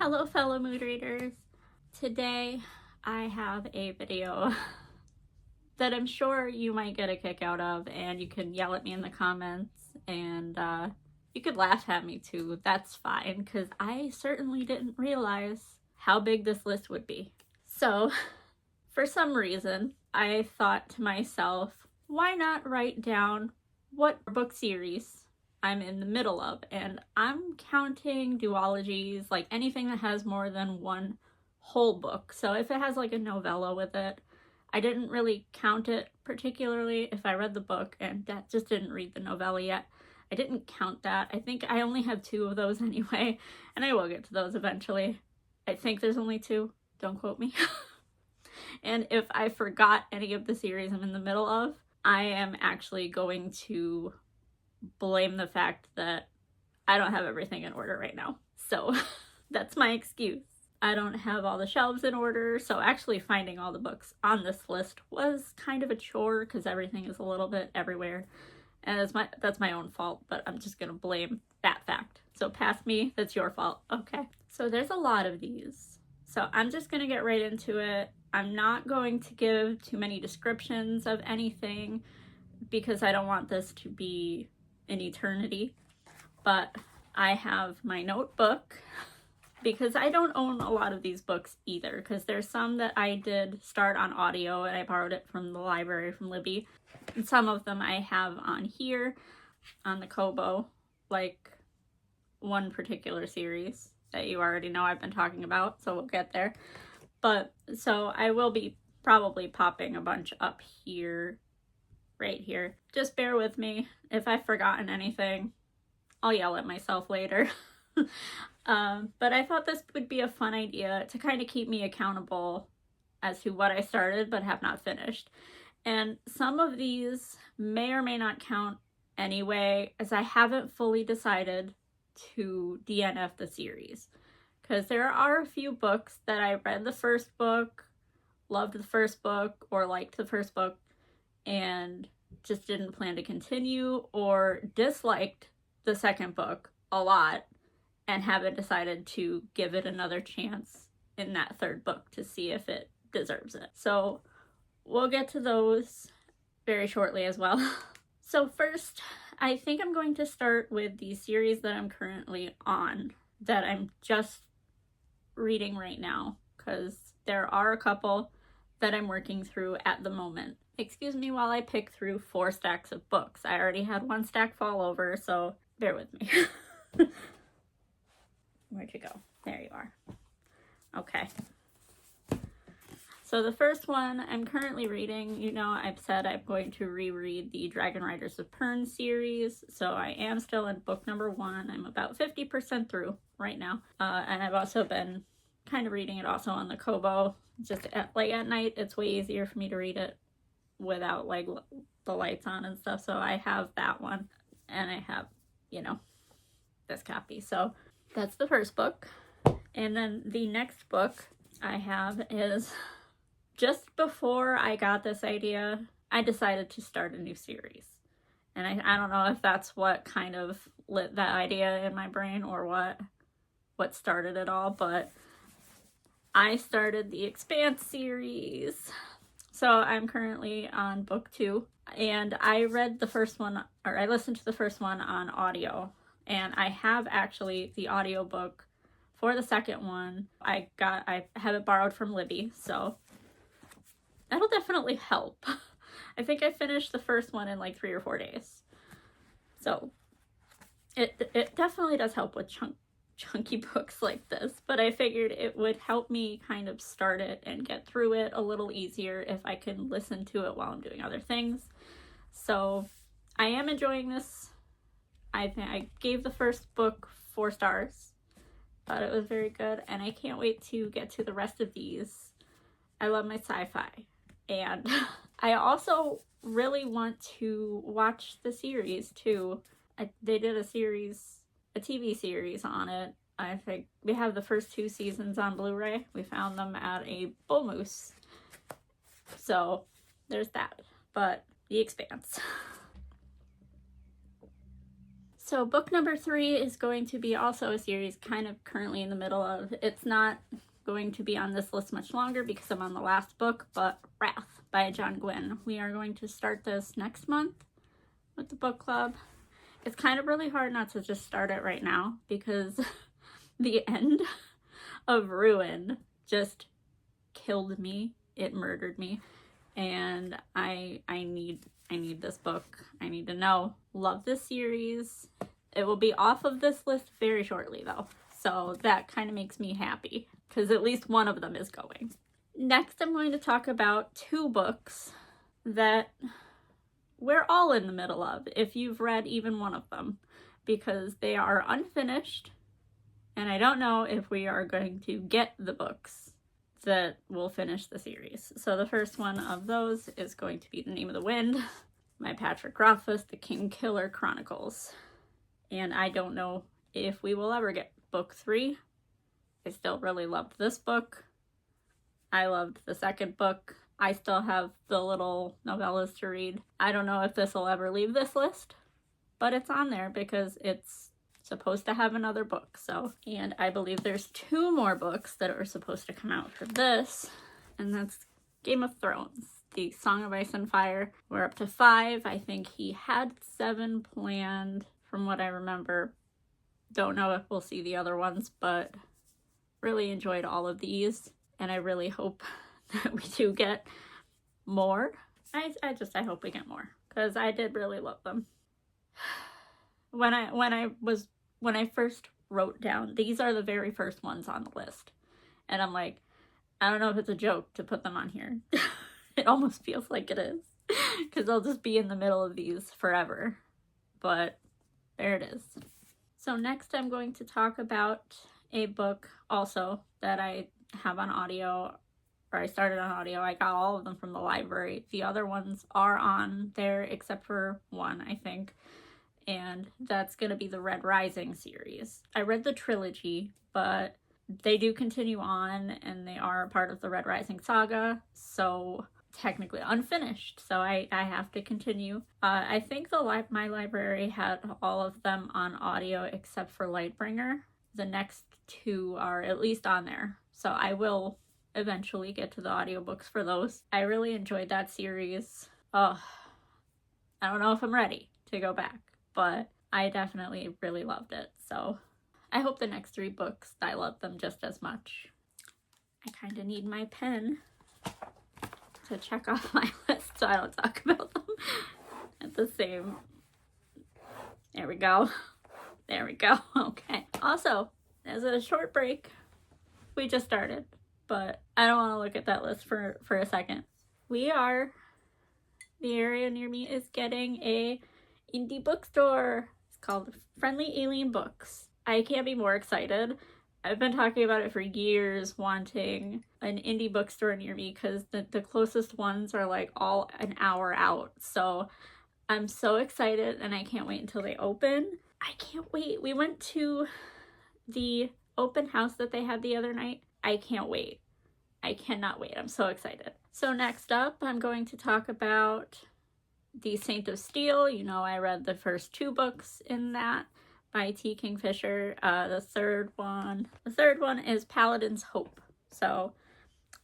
Hello fellow mood readers. Today I have a video that I'm sure you might get a kick out of, and you can yell at me in the comments, and you could laugh at me too. That's fine, because I certainly didn't realize how big this list would be. So for some reason I thought to myself, why not write down what book series I'm in the middle of, and I'm counting duologies, like anything that has more than one whole book. So if it has like a novella with it, I didn't really count it particularly. If I read the book and that just didn't read the novella yet, I didn't count that. I think I only have 2 of those anyway, and I will get to those eventually. I think there's only 2, don't quote me. And if I forgot any of the series I'm in the middle of, I am actually going to blame the fact that I don't have everything in order right now. So that's my excuse. I don't have all the shelves in order, so actually finding all the books on this list was kind of a chore because everything is a little bit everywhere. And that's my own fault, but I'm just gonna blame that fact. So past me, that's your fault. Okay. So there's a lot of these. So I'm just gonna get right into it. I'm not going to give too many descriptions of anything because I don't want this to be an eternity, but I have my notebook because I don't own a lot of these books either, because there's some that I did start on audio and I borrowed it from the library from Libby, and some of them I have on here on the Kobo, like one particular series that you already know I've been talking about, so we'll get there. But so I will be probably popping a bunch up here, right here. Just bear with me. If I've forgotten anything, I'll yell at myself later. But I thought this would be a fun idea to kind of keep me accountable as to what I started but have not finished. And some of these may or may not count anyway, as I haven't fully decided to DNF the series. Because there are a few books that I read the first book, loved the first book, or liked the first book, and just didn't plan to continue, or disliked the second book a lot and haven't decided to give it another chance in that third book to see if it deserves it. So we'll get to those very shortly as well. So first, I think I'm going to start with the series that I'm currently on, that I'm just reading right now, because there are a couple that I'm working through at the moment. Excuse me while I pick through 4 stacks of books. I already had 1 stack fall over, so bear with me. Where'd you go? There you are. Okay. So the first one I'm currently reading, you know, I've said I'm going to reread the Dragon Riders of Pern series, so I am still in book number 1. I'm about 50% through right now. And I've also been kind of reading it also on the Kobo. Just at night, it's way easier for me to read it without like the lights on and stuff. So I have that one, and I have, you know, this copy. So that's the first book. And then the next book I have is, just before I got this idea, I decided to start a new series. And I don't know if that's what kind of lit that idea in my brain or what started it all, but I started the Expanse series. So I'm currently on book 2, and I read the first one, or I listened to the first one on audio, and I have actually the audiobook for the second one. I have it borrowed from Libby, so that'll definitely help. I think I finished the first one in like 3 or 4 days. So it definitely does help with chunky books like this, but I figured it would help me kind of start it and get through it a little easier if I can listen to it while I'm doing other things. So I am enjoying this. I think I gave the first book 4 stars. Thought it was very good, and I can't wait to get to the rest of these. I love my sci-fi, and I also really want to watch the series too. They did a TV series on it. I think we have the first 2 seasons on Blu-ray. We found them at a Bull Moose. So there's that. But The Expanse. So book number 3 is going to be also a series kind of currently in the middle of. It's not going to be on this list much longer because I'm on the last book, but Wrath by John Gwynne. We are going to start this next month with the book club. It's kind of really hard not to just start it right now because the end of Ruin just killed me. It murdered me. And I need this book. I need to know. Love this series. It will be off of this list very shortly though. So that kind of makes me happy because at least one of them is going. Next, I'm going to talk about 2 books that we're all in the middle of if you've read even one of them, because they are unfinished and I don't know if we are going to get the books that will finish the series. So the first one of those is going to be The Name of the Wind by Patrick Rothfuss, The Kingkiller Chronicles. And I don't know if we will ever get book 3. I still really loved this book. I loved the second book. I still have the little novellas to read. I don't know if this will ever leave this list, but it's on there because it's supposed to have another book. So, and I believe there's 2 more books that are supposed to come out for this, and that's Game of Thrones, The Song of Ice and Fire. We're up to 5. I think he had 7 planned from what I remember. Don't know if we'll see the other ones, but really enjoyed all of these, and I really hope that we do get more. I hope we get more because I did really love them. When I first wrote down, these are the very first ones on the list, and I'm like, I don't know if it's a joke to put them on here. It almost feels like it is because I'll just be in the middle of these forever, but there it is. So next I'm going to talk about a book also that I have on audio, or I started on audio. I got all of them from the library. The other ones are on there except for one, I think, and that's going to be the Red Rising series. I read the trilogy, but they do continue on and they are a part of the Red Rising saga, so technically unfinished, so I have to continue. I think my library had all of them on audio except for Lightbringer. The next 2 are at least on there, so I will eventually get to the audiobooks for those. I really enjoyed that series. I don't know if I'm ready to go back, but I definitely really loved it, so I hope the next 3 books, I love them just as much. I kind of need my pen to check off my list so I don't talk about them at the same. There we go. There we go. Okay. Also, as a short break, we just started, but I don't want to look at that list for a second. The area near me is getting a indie bookstore. It's called Friendly Alien Books. I can't be more excited. I've been talking about it for years, wanting an indie bookstore near me because the closest ones are like all an hour out. So I'm so excited and I can't wait until they open. I can't wait. We went to the open house that they had the other night. I can't wait. I cannot wait. I'm so excited. So next up, I'm going to talk about The Saint of Steel. You know, I read the first 2 books in that by T. Kingfisher. The third one is Paladin's Hope. So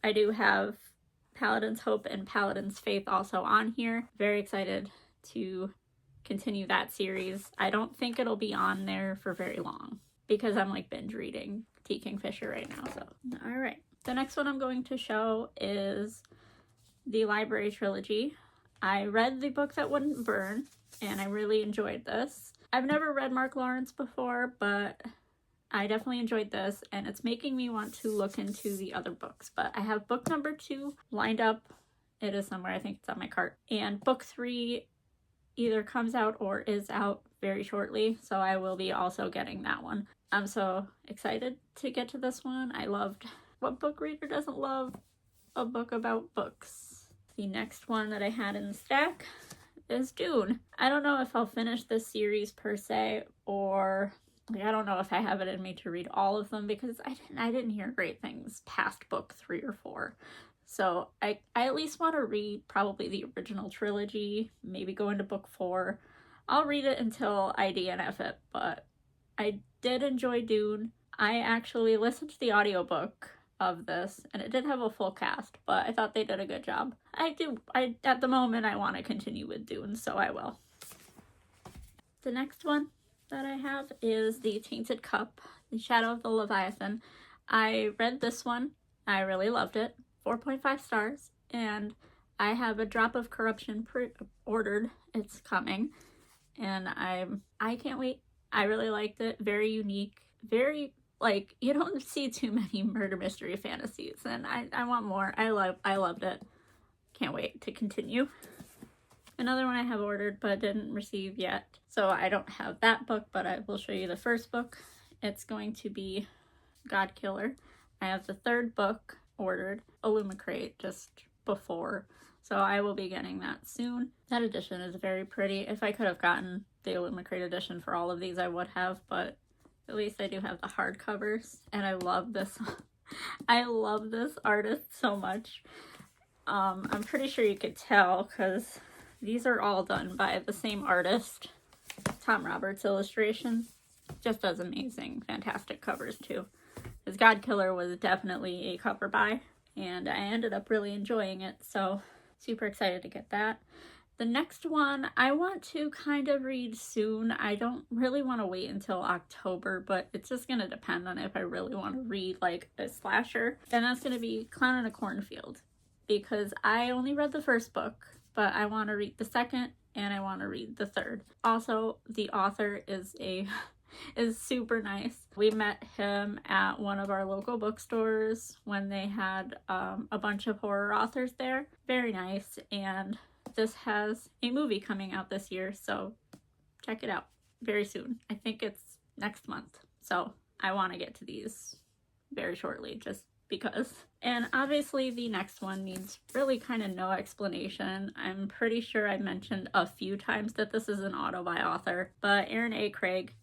I do have Paladin's Hope and Paladin's Faith also on here. Very excited to continue that series. I don't think it'll be on there for very long because I'm like binge reading T. Kingfisher right now. So, all right. The next one I'm going to show is the Library Trilogy. I read The Book That Wouldn't Burn and I really enjoyed this. I've never read Mark Lawrence before, but I definitely enjoyed this, and it's making me want to look into the other books. But I have book number 2 lined up. It is somewhere. I think it's on my cart. And book 3 either comes out or is out very shortly, so I will be also getting that one. I'm so excited to get to this one. I loved, what book reader doesn't love a book about books? The next one that I had in the stack is Dune. I don't know if I'll finish this series per se, or like, I don't know if I have it in me to read all of them because I didn't hear great things past book 3 or 4. So I at least want to read probably the original trilogy, maybe go into book 4. I'll read it until I DNF it, but I did enjoy Dune. I actually listened to the audiobook of this, and it did have a full cast, but I thought they did a good job. At the moment, I want to continue with Dune, so I will. The next one that I have is The Tainted Cup, The Shadow of the Leviathan. I read this one. I really loved it. 4.5 stars, and I have A Drop of Corruption pre-ordered. It's coming, and I can't wait. I really liked it. Very unique. Very, like, you don't see too many murder mystery fantasies, and I want more. I loved it. Can't wait to continue. Another one I have ordered but didn't receive yet, so I don't have that book, but I will show you the first book. It's going to be God Killer. I have the third book ordered, Illumicrate, just before, so I will be getting that soon. That edition is very pretty. If I could have gotten the Illumicrate edition for all of these, I would have, but at least I do have the hardcovers, and I love this. I love this artist so much. I'm pretty sure you could tell because these are all done by the same artist. Tom Roberts illustrations. Just does amazing, fantastic covers too. His God Killer was definitely a cover buy, and I ended up really enjoying it, so super excited to get that. The next one I want to kind of read soon. I don't really want to wait until October, but it's just going to depend on if I really want to read like a slasher. And that's going to be Clown in a Cornfield, because I only read the first book, but I want to read the second and I want to read the third. Also, the author is super nice. We met him at one of our local bookstores when they had a bunch of horror authors there. Very nice, and this has a movie coming out this year, so check it out very soon. I think it's next month, so I want to get to these very shortly just because. And obviously the next one needs really kind of no explanation. I'm pretty sure I mentioned a few times that this is an auto by author, but Erin A. Craig,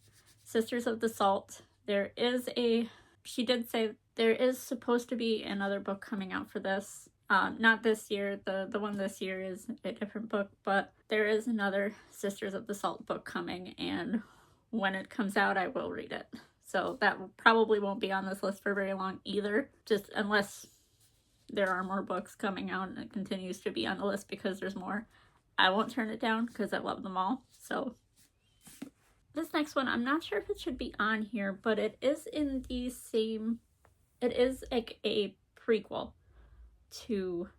Sisters of the Salt. She did say there is supposed to be another book coming out for this. Not this year, the one this year is a different book, but there is another Sisters of the Salt book coming, and when it comes out, I will read it. So that probably won't be on this list for very long either, just unless there are more books coming out and it continues to be on the list because there's more. I won't turn it down because I love them all. So this next one, I'm not sure if it should be on here, but it is in the same, it is like a prequel to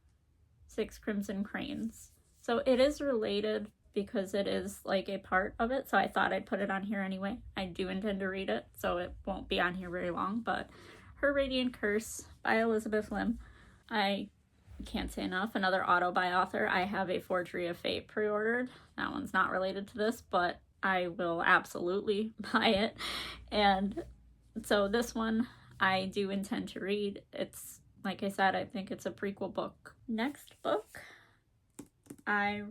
Six Crimson Cranes. So it is related because it is like a part of it, so I thought I'd put it on here anyway. I do intend to read it, so it won't be on here very long, but Her Radiant Curse by Elizabeth Lim. I can't say enough. Another auto by author. I have a Forgery of Fate pre-ordered. That one's not related to this, but I will absolutely buy it. And so this one I do intend to read. It's, like I said, I think it's a prequel book. Next book, I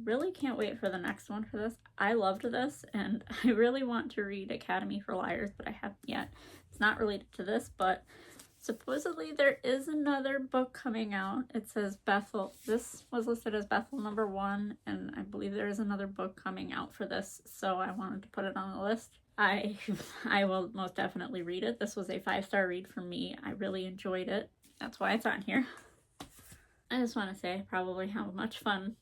really can't wait for the next one for this. I loved this, and I really want to read Academy for Liars, but I haven't yet. It's not related to this, but supposedly there is another book coming out. It says Bethel. This was listed as Bethel #1, and I believe there is another book coming out for this, so I wanted to put it on the list. I will most definitely read it. This was a 5-star read for me. I really enjoyed it. That's why it's on here. I just want to say probably how much fun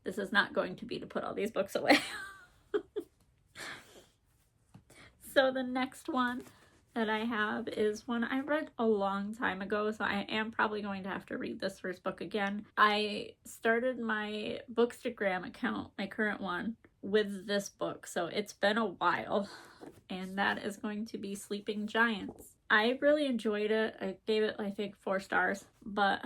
this is not going to be to put all these books away. So the next one that I have is one I read a long time ago, so I am probably going to have to read this first book again. I started my Bookstagram account, my current one, with this book, so it's been a while, and that is going to be Sleeping Giants. I really enjoyed it. I gave it, I think, 4 stars, but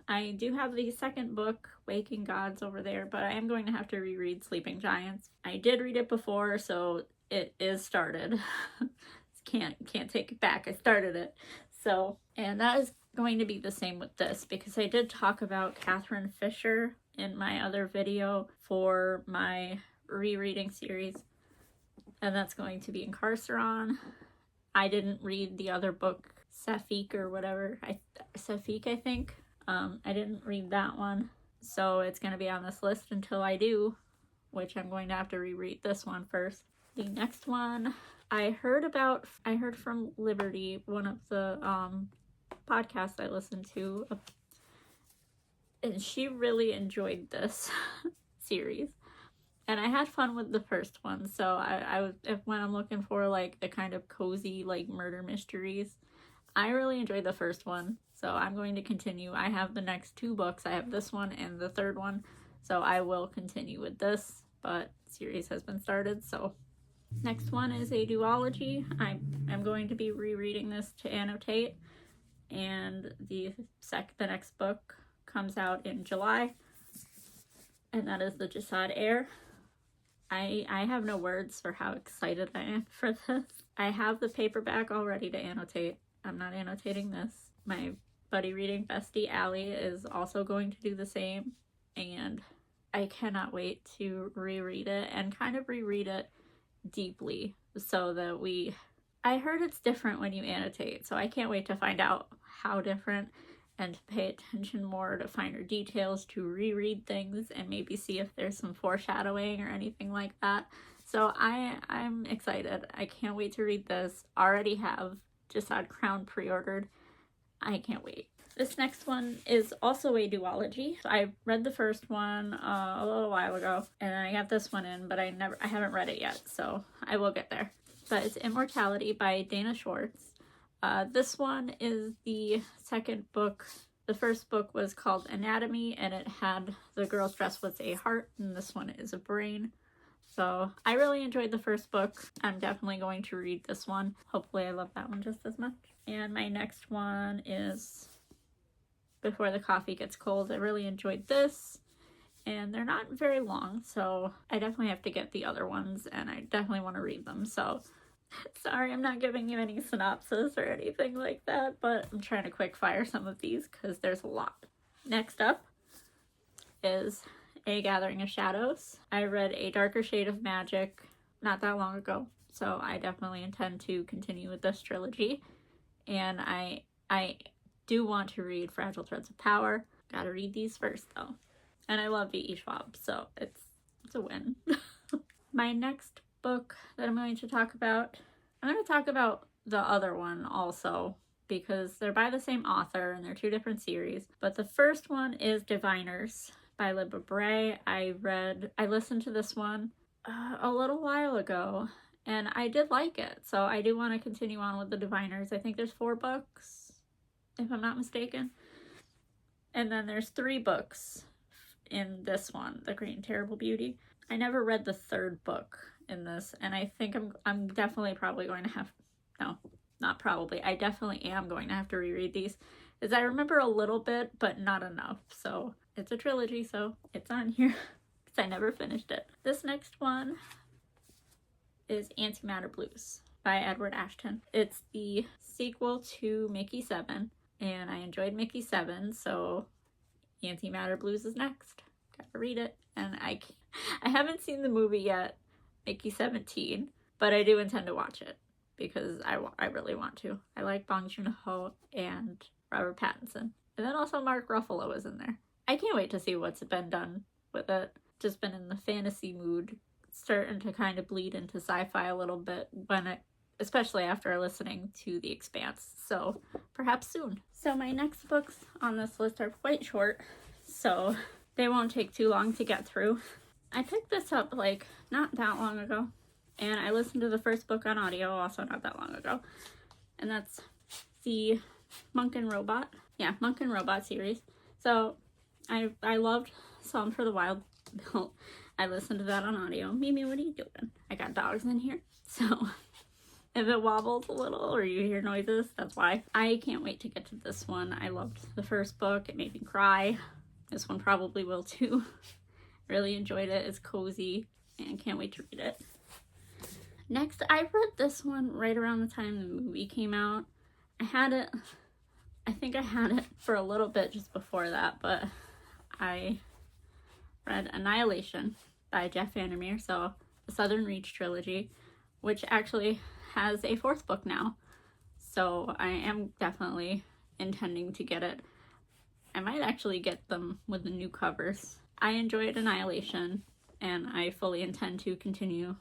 I do have the second book, Waking Gods, over there, but I am going to have to reread Sleeping Giants. I did read it before, so it is started. Can't take it back. I started it. So, and that is going to be the same with this, because I did talk about Catherine Fisher in my other video for my rereading series, and that's going to be Incarceron. I didn't read the other book, Safik or whatever. Safik, I think. I didn't read that one, so it's going to be on this list until I do which I'm going to have to reread this one first. The next one I heard from Liberty, one of the podcasts I listened to, and she really enjoyed this series. And I had fun with the first one, so when I'm looking for like the kind of cozy like murder mysteries, I really enjoyed the first one, so I'm going to continue. I have the next 2 books. I have this one and the third one, so I will continue with this, but series has been started. So next one is a duology. I'm going to be rereading this to annotate, and the next book comes out in July, and that is the Jasad Heir. I have no words for how excited I am for this. I have the paperback all ready to annotate. I'm not annotating this. My buddy reading bestie Allie is also going to do the same, and I cannot wait to reread it and kind of reread it deeply so that I heard it's different when you annotate, so I can't wait to find out how different and to pay attention more to finer details, to reread things and maybe see if there's some foreshadowing or anything like that. So I'm excited. I can't wait to read this. Already have Jasad Crown pre-ordered. I can't wait. This next one is also a duology. I read the first one a little while ago, and I got this one in, but I haven't read it yet, so I will get there. But it's Immortality by Dana Schwartz. This one is the second book. The first book was called Anatomy, and it had the girl's dress was a heart, and this one is a brain. So I really enjoyed the first book. I'm definitely going to read this one. Hopefully I love that one just as much. And my next one is Before the Coffee Gets Cold. I really enjoyed this, and they're not very long, so I definitely have to get the other ones, and I definitely want to read them. So sorry, I'm not giving you any synopsis or anything like that, but I'm trying to quick fire some of these because there's a lot. Next up is A Gathering of Shadows. I read A Darker Shade of Magic not that long ago, so I definitely intend to continue with this trilogy. And I do want to read Fragile Threads of Power. Gotta read these first though. And I love V.E. Schwab, so it's a win. My next book that I'm going to talk about, I'm going to talk about the other one also because they're by the same author and they're 2 different series. But the first one is Diviners by Libba Bray. I listened to this one a little while ago, and I did like it, so I do want to continue on with the Diviners. I think there's 4 books, if I'm not mistaken, and then there's 3 books in this one, The Great and Terrible Beauty. I never read the 3rd book in this, and I think I'm definitely probably going to have, no, not probably, I definitely am going to have to reread these, as I remember a little bit, but not enough. So it's a trilogy, so it's on here, because I never finished it. This next one is Antimatter Blues by Edward Ashton. It's the sequel to Mickey 7, and I enjoyed Mickey 7, so Antimatter Blues is next. Gotta read it, and I haven't seen the movie yet, Mickey 17, but I do intend to watch it because I really want to. I like Bong Joon-ho and Robert Pattinson, and then also Mark Ruffalo is in there. I can't wait to see what's been done with it. Just been in the fantasy mood, starting to kind of bleed into sci-fi a little bit especially after listening to The Expanse, so perhaps soon. So my next books on this list are quite short, so they won't take too long to get through. I picked this up like not that long ago, and I listened to the first book on audio also not that long ago, and that's the Monk and Robot series. So I loved Psalm for the Wild Built. I listened to that on audio. Mimi, what are you doing? I got dogs in here, so if it wobbles a little or you hear noises, that's why. I can't wait to get to this one. I loved the first book. It made me cry. This one probably will too. Really enjoyed it. It's cozy and can't wait to read it. Next, I read this one right around the time the movie came out. I think I had it for a little bit just before that, but I read Annihilation by Jeff Vandermeer, so the Southern Reach trilogy, which actually has a 4th book now. So I am definitely intending to get it. I might actually get them with the new covers. I enjoyed Annihilation, and I fully intend to continue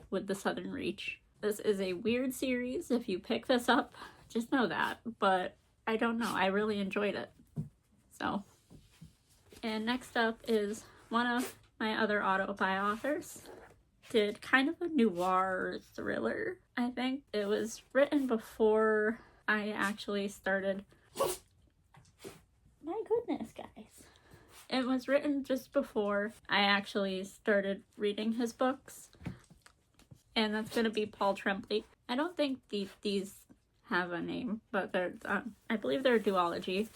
with the Southern Reach. This is a weird series. If you pick this up, just know that, but I don't know, I really enjoyed it. So, and next up is one of my other auto-buy authors. Did kind of a noir thriller, I think. It was written before I actually started. My goodness, guys. It was written just before I actually started reading his books. And that's going to be Paul Tremblay. I don't think these have a name, but they're, I believe they're a duology.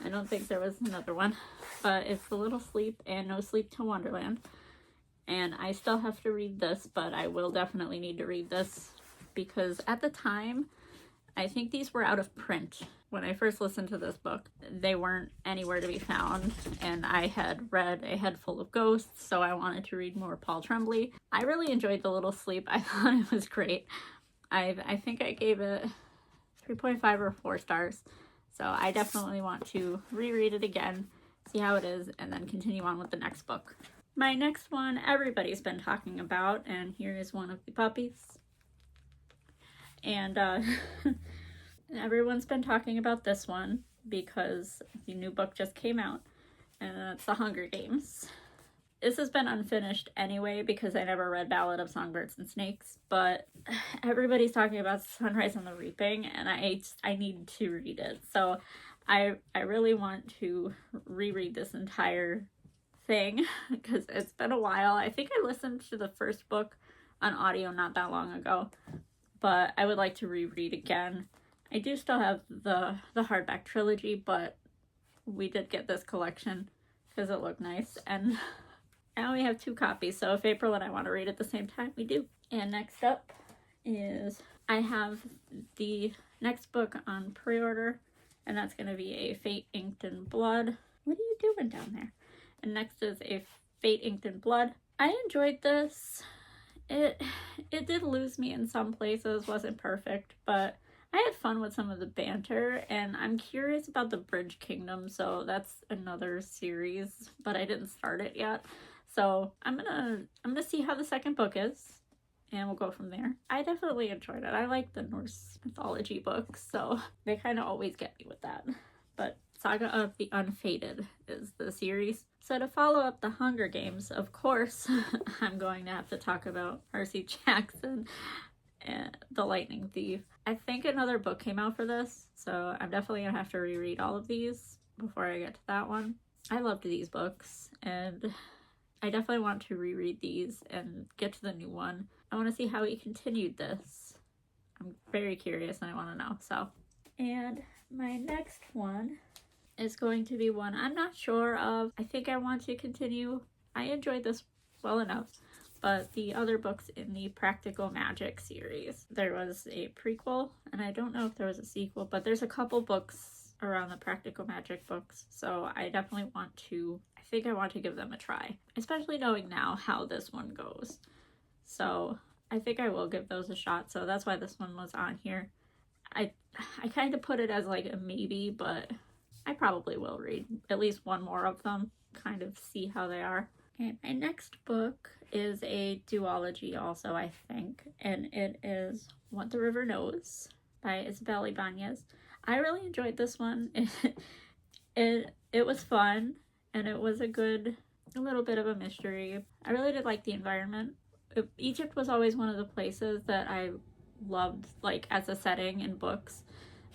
I don't think there was another one. But it's The Little Sleep and No Sleep Till Wonderland. And I still have to read this, but I will definitely need to read this because at the time, I think these were out of print. When I first listened to this book, they weren't anywhere to be found, and I had read A Head Full of Ghosts, so I wanted to read more Paul Tremblay. I really enjoyed The Little Sleep. I thought it was great. I think I gave it 3.5 or 4 stars, so I definitely want to reread it again, see how it is, and then continue on with the next book. My next one, everybody's been talking about, and here is one of the puppies. And everyone's been talking about this one because the new book just came out, and it's The Hunger Games. This has been unfinished anyway because I never read Ballad of Songbirds and Snakes, but everybody's talking about Sunrise on the Reaping, and I need to read it. So I really want to reread this entire thing because it's been a while. I think I listened to the first book on audio not that long ago, but I would like to reread again. I do still have the hardback trilogy, but we did get this collection because it looked nice, and I only have 2 copies, so if April and I want to read at the same time, we do. And next up is I have the next book on pre-order, and that's going to be A Fate Inked in Blood. What are you doing down there? And next is A Fate Inked in Blood. I enjoyed this. It did lose me in some places, wasn't perfect, but I had fun with some of the banter, and I'm curious about the Bridge Kingdom, so that's another series, but I didn't start it yet. So I'm gonna see how the second book is, and we'll go from there. I definitely enjoyed it. I like the Norse mythology books, so they kind of always get me with that. But Saga of the Unfated is the series. So to follow up The Hunger Games, of course, I'm going to have to talk about Percy Jackson and The Lightning Thief. I think another book came out for this, so I'm definitely going to have to reread all of these before I get to that one. I loved these books, and I definitely want to reread these and get to the new one. I want to see how he continued this. I'm very curious and I want to know. So, and my next one is going to be one I'm not sure of. I think I want to continue. I enjoyed this well enough, but the other books in the Practical Magic series, there was a prequel, and I don't know if there was a sequel, but there's a couple books around the Practical Magic books, so I definitely want to, I think I want to give them a try, especially knowing now how this one goes. So I think I will give those a shot, so that's why this one was on here. I kind of put it as like a maybe, but I probably will read at least one more of them, kind of see how they are. Okay, my next book is a duology also, I think, and it is What the River Knows by Isabel Ibanez. I really enjoyed this one. It was fun, and it was a little bit of a mystery. I really did like the environment. Egypt was always one of the places that I loved, like, as a setting in books.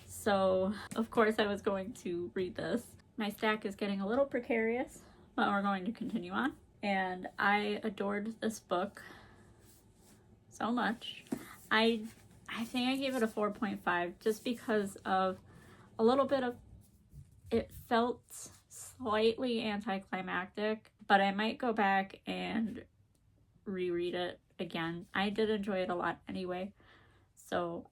So, of course, I was going to read this. My stack is getting a little precarious, but we're going to continue on. And I adored this book so much. I think I gave it a 4.5 just because of a little bit of, it felt slightly anticlimactic, but I might go back and reread it again. I did enjoy it a lot anyway, so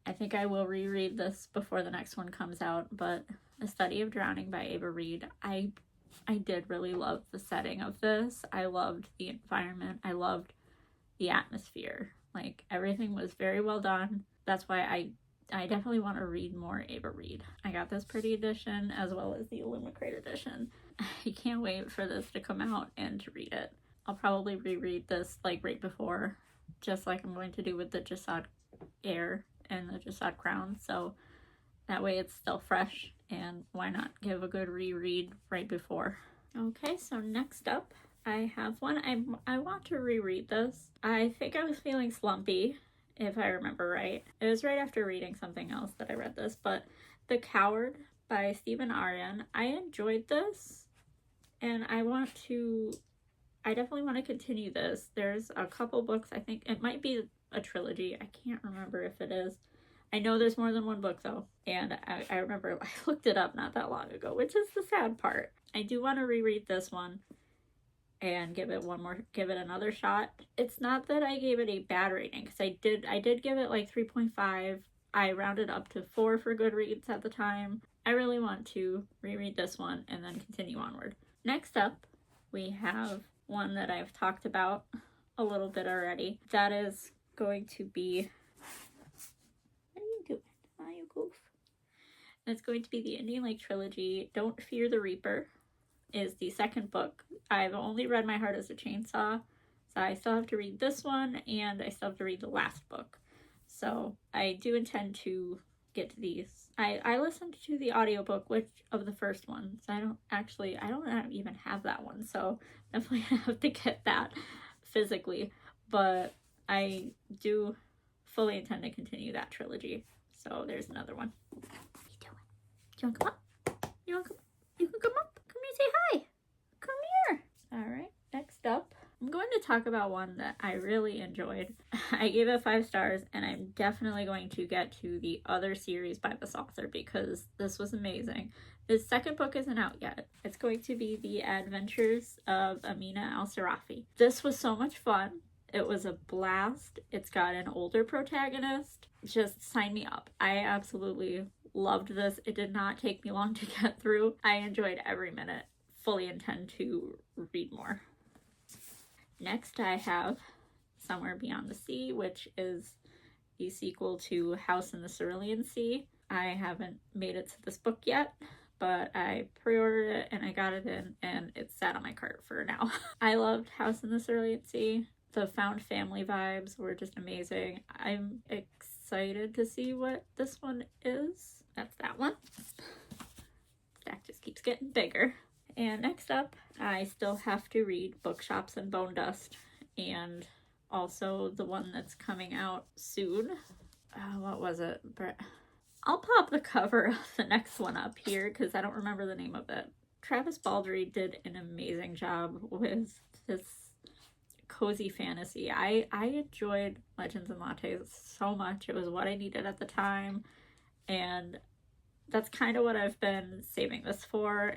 I think I will reread this before the next one comes out. But A Study of Drowning by Ava Reed, I did really love the setting of this. I loved the environment. I loved the atmosphere. Like, everything was very well done. That's why I definitely want to read more Ava Reed. I got this pretty edition as well as the Illumicrate edition. I can't wait for this to come out and to read it. I'll probably reread this like right before, just like I'm going to do with the Jasad Heir and the Jasad Crown, so that way it's still fresh, and why not give a good reread right before. Okay, so next up I have one. I want to reread this. I think I was feeling slumpy, if I remember right. It was right after reading something else that I read this, but The Coward by Stephen Aryan. I enjoyed this, and I definitely want to continue this. There's a couple books, I think it might be a trilogy. I can't remember if it is. I know there's more than one book though, and I remember I looked it up not that long ago, which is the sad part. I do want to reread this one and give it another shot. It's not that I gave it a bad rating, because I did give it like 3.5. I rounded up to 4 for Goodreads at the time. I really want to reread this one and then continue onward. Next up, we have one that I've talked about a little bit already. That is going to be... What are you doing? Oh, you goof. It's going to be the Indian Lake trilogy. Don't Fear the Reaper is the second book. I've only read My Heart as a Chainsaw, so I still have to read this one, and I still have to read the last book. So I do intend to get to these. I listened to the audiobook of the first one, so I don't even have that one, so definitely have to get that physically. But I do fully intend to continue that trilogy. So there's another one. What are you doing? Do you want to come up? You can come up. Come here, say hi. Come here. All right, next up, I'm going to talk about one that I really enjoyed. I gave it 5 stars, and I'm definitely going to get to the other series by this author because this was amazing. The second book isn't out yet. It's going to be The Adventures of Amina Al-Sarafi. This was so much fun. It was a blast. It's got an older protagonist. Just sign me up. I absolutely loved this. It did not take me long to get through. I enjoyed every minute. Fully intend to read more. Next, I have Somewhere Beyond the Sea, which is the sequel to House in the Cerulean Sea. I haven't made it to this book yet, but I pre-ordered it and I got it in, and it's sat on my cart for now. I loved House in the Cerulean Sea. The found family vibes were just amazing. I'm excited to see what this one is. That's that one. Stack just keeps getting bigger. And next up, I still have to read Bookshops and Bone Dust, and also the one that's coming out soon. What was it? I'll pop the cover of the next one up here because I don't remember the name of it. Travis Baldree did an amazing job with this cozy fantasy. I enjoyed Legends and Lattes so much. It was what I needed at the time, and that's kind of what I've been saving this for.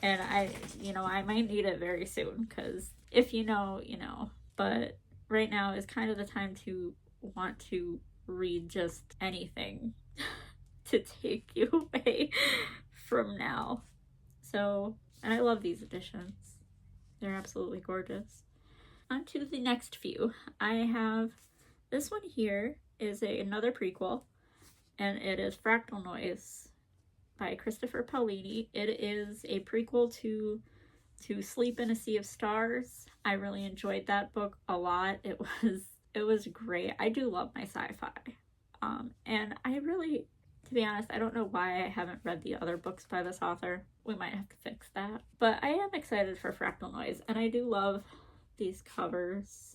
And I might need it very soon, because if you know, you know. But right now is kind of the time to want to read just anything to take you away from now. So, and I love these editions. They're absolutely gorgeous. On to the next few. I have this one here is another prequel, and it is Fractal Noise by Christopher Paolini. It is a prequel to Sleep in a Sea of Stars. I really enjoyed that book a lot. It was great. I do love my sci-fi. And I really, to be honest, I don't know why I haven't read the other books by this author. We might have to fix that. But I am excited for Fractal Noise, and I do love these covers.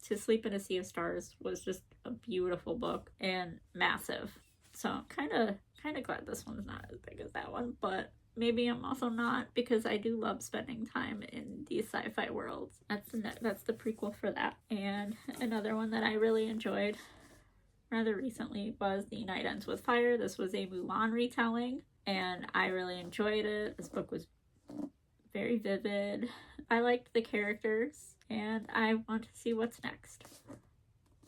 To Sleep in a Sea of Stars was just a beautiful book and massive. So I'm kind of glad this one's not as big as that one, but maybe I'm also not, because I do love spending time in these sci-fi worlds. That's the prequel for that. And another one that I really enjoyed rather recently was The Night Ends with Fire. This was a Mulan retelling, and I really enjoyed it. This book was very vivid. I liked the characters, and I want to see what's next.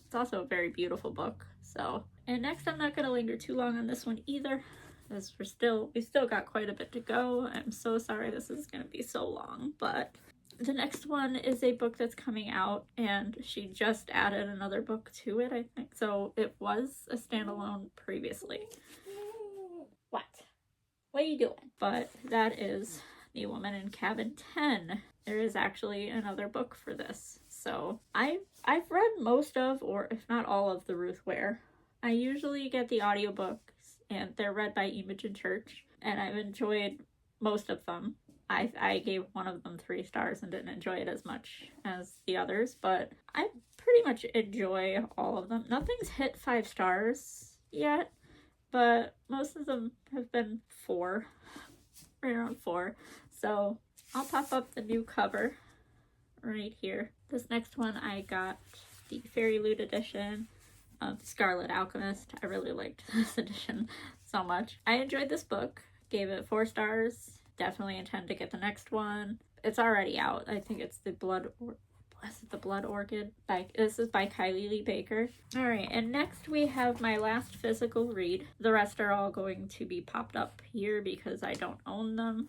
It's also a very beautiful book. So, and next, I'm not going to linger too long on this one either, as we still got quite a bit to go. I'm so sorry this is going to be so long, but the next one is a book that's coming out, and she just added another book to it, I think. So it was a standalone previously. What are you doing? But that is The Woman in Cabin 10. There is actually another book for this. So I've read most of, or if not all of, the Ruth Ware. I usually get the audiobooks, and they're read by Imogen Church, and I've enjoyed most of them. I gave one of them 3 stars and didn't enjoy it as much as the others, but I pretty much enjoy all of them. Nothing's hit 5 stars yet, but most of them have been 4, right around 4. So I'll pop up the new cover right here. This next one I got the Fairy Loot edition of Scarlet Alchemist. I really liked this edition so much. I enjoyed this book, gave it 4 stars. Definitely intend to get the next one. It's already out. I think it's the Blood Orchid? This is by Kylie Lee Baker. Alright, and next we have my last physical read. The rest are all going to be popped up here because I don't own them,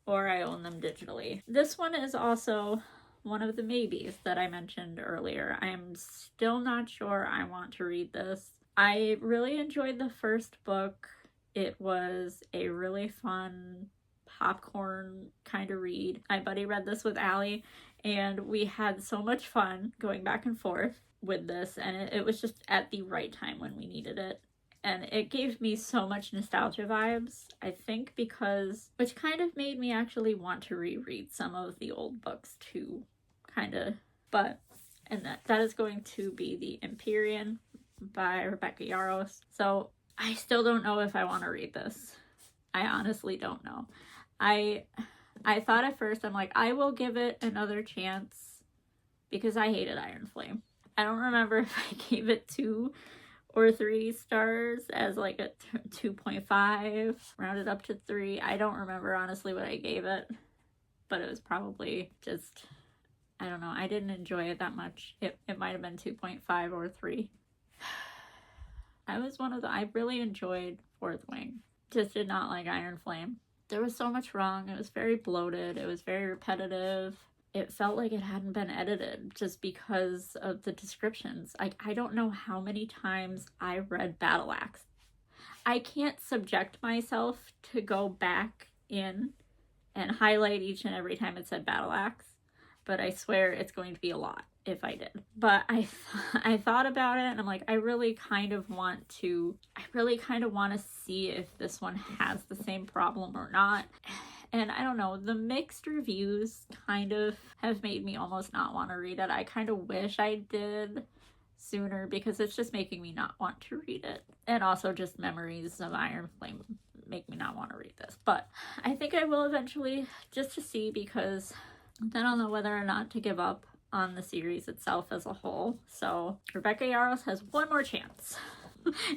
or I own them digitally. This one is also one of the maybes that I mentioned earlier. I am still not sure I want to read this. I really enjoyed the first book. It was a really fun popcorn kind of read. My buddy read this with Allie, and we had so much fun going back and forth with this, and it was just at the right time when we needed it. And it gave me so much nostalgia vibes, I think, which kind of made me actually want to reread some of the old books too, kind of. And that is going to be The Empyrean by Rebecca Yarros. So I still don't know if I want to read this. I honestly don't know. I thought at first, I'm like, I will give it another chance because I hated Iron Flame. I don't remember if I gave it 2 or 3 stars as like a 2.5, rounded up to 3. I don't remember honestly what I gave it, but it was probably just, I don't know. I didn't enjoy it that much. It might have been 2.5 or 3. I really enjoyed Fourth Wing. Just did not like Iron Flame. There was so much wrong. It was very bloated. It was very repetitive. It felt like it hadn't been edited just because of the descriptions. I don't know how many times I read Battle Axe. I can't subject myself to go back in and highlight each and every time it said Battle Axe, but I swear it's going to be a lot if I did. But I thought about it, and I'm like, I really kind of want to see if this one has the same problem or not. And I don't know, the mixed reviews kind of have made me almost not want to read it. I kind of wish I did sooner because it's just making me not want to read it. And also just memories of Iron Flame make me not want to read this. But I think I will eventually, just to see, because then I'll know whether or not to give up on the series itself as a whole. So Rebecca Yarros has one more chance.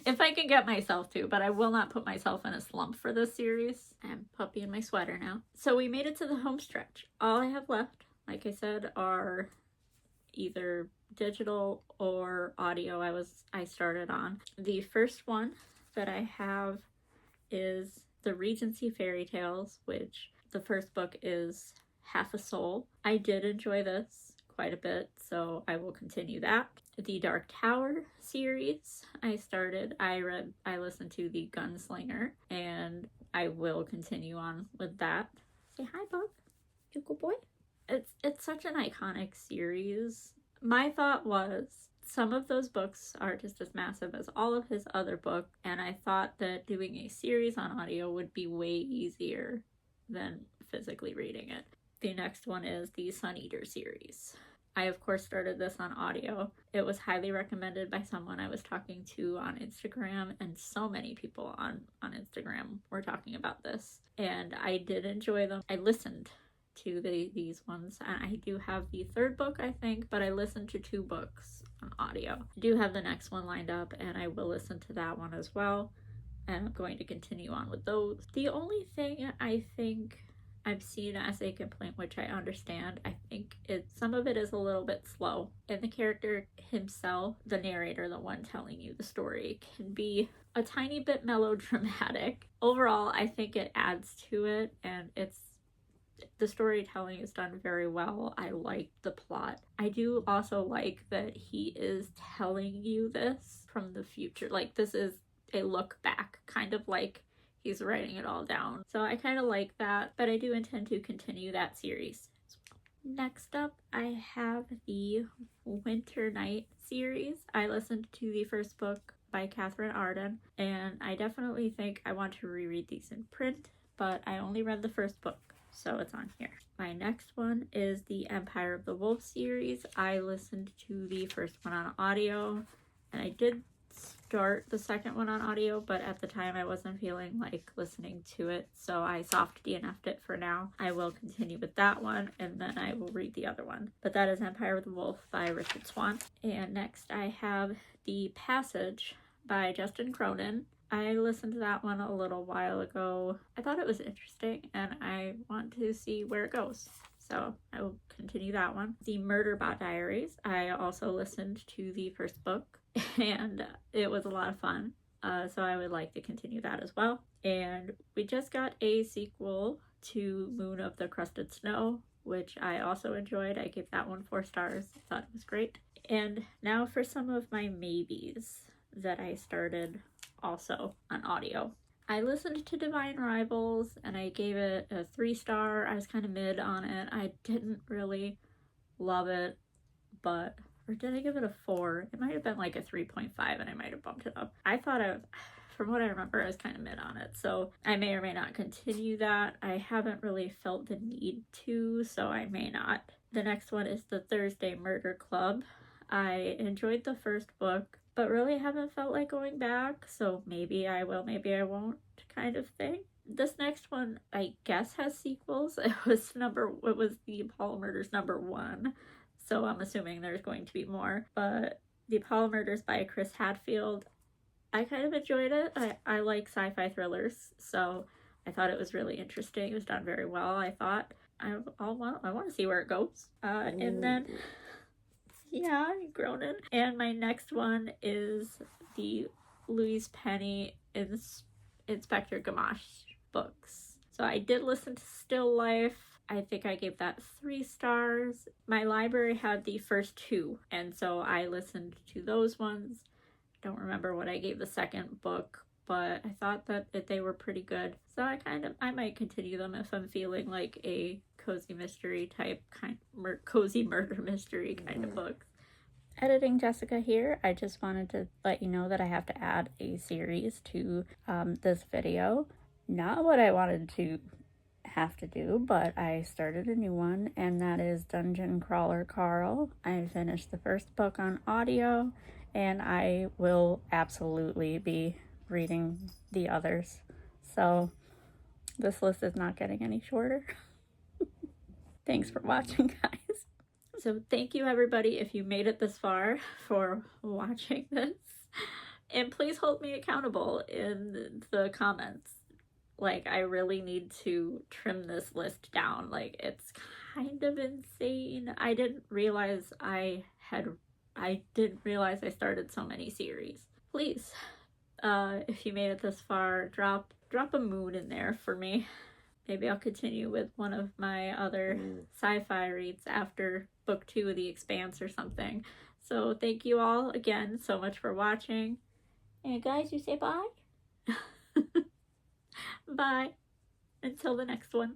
If I can get myself to, but I will not put myself in a slump for this series. I'm puppy in my sweater now. So we made it to the home stretch. All I have left, like I said, are either digital or audio I started on. The first one that I have is the Regency Fairy Tales, which the first book is Half a Soul. I did enjoy this quite a bit, so I will continue that. The Dark Tower series I listened to the Gunslinger, and I will continue on with that. Say hi, Bug. You good boy? It's such an iconic series. My thought was some of those books are just as massive as all of his other books, and I thought that doing a series on audio would be way easier than physically reading it. The next one is the Sun Eater series. I, of course, started this on audio. It was highly recommended by someone I was talking to on Instagram, and so many people on Instagram were talking about this. And I did enjoy them. I listened to these ones, and I do have the third book, I think, but I listened to 2 books on audio. I do have the next one lined up, and I will listen to that one as well. And I'm going to continue on with those. The only thing I think I've seen as a complaint, which I understand, I think some of it is a little bit slow. And the character himself, the narrator, the one telling you the story, can be a tiny bit melodramatic. Overall, I think it adds to it, and the storytelling is done very well. I like the plot. I do also like that he is telling you this from the future. Like, this is a look back, kind of like he's writing it all down. So I kind of like that, but I do intend to continue that series. Next up, I have the Winter Night series. I listened to the first book by Catherine Arden, and I definitely think I want to reread these in print, but I only read the first book, so it's on here. My next one is the Empire of the Wolf series. I listened to the first one on audio, and I did start the second one on audio, but at the time I wasn't feeling like listening to it, so I soft DNF'd it for now. I will continue with that one, and then I will read the other one. But that is Empire of the Wolf by Richard Swan. And next I have The Passage by Justin Cronin. I listened to that one a little while ago. I thought it was interesting, and I want to see where it goes. So I will continue that one. The Murderbot Diaries. I also listened to the first book, and it was a lot of fun. So I would like to continue that as well. And we just got a sequel to Moon of the Crusted Snow, which I also enjoyed. I gave that one 4 stars. I thought it was great. And now for some of my maybes that I started also on audio. I listened to Divine Rivals and I gave it a 3 star. I was kind of mid on it. I didn't really love it, but, or did I give it a 4? It might have been like a 3.5 and I might have bumped it up. I thought from what I remember, I was kind of mid on it, so I may or may not continue that. I haven't really felt the need to, so I may not. The next one is The Thursday Murder Club. I enjoyed the first book, but really haven't felt like going back, so maybe I will, maybe I won't kind of thing. This next one, I guess, has sequels. It was the Apollo Murders #1, so I'm assuming there's going to be more. But The Apollo Murders by Chris Hadfield, I kind of enjoyed it. I like sci-fi thrillers, so I thought it was really interesting. It was done very well, I thought. I want to see where it goes. And then, yeah, Cronin. And my next one is the Louise Penny Inspector Gamache books. So I did listen to Still Life. I think I gave that 3 stars. My library had the first 2, and so I listened to those ones. Don't remember what I gave the second book, but I thought that they were pretty good. So I might continue them if I'm feeling like a cozy mystery type cozy murder mystery kind of book. Editing Jessica here. I just wanted to let you know that I have to add a series to this video. Not what I wanted to have to do, but I started a new one, and that is Dungeon Crawler Carl. I finished the first book on audio, and I will absolutely be reading the others. So this list is not getting any shorter. Thanks for watching, guys. So thank you, everybody, if you made it this far, for watching this. And please hold me accountable in the comments. Like, I really need to trim this list down. Like, it's kind of insane. I didn't realize I started so many series. Please, if you made it this far, drop a mood in there for me. Maybe I'll continue with one of my other sci-fi reads after book 2 of The Expanse or something. So thank you all again so much for watching. And guys, you say bye? Bye. Until the next one.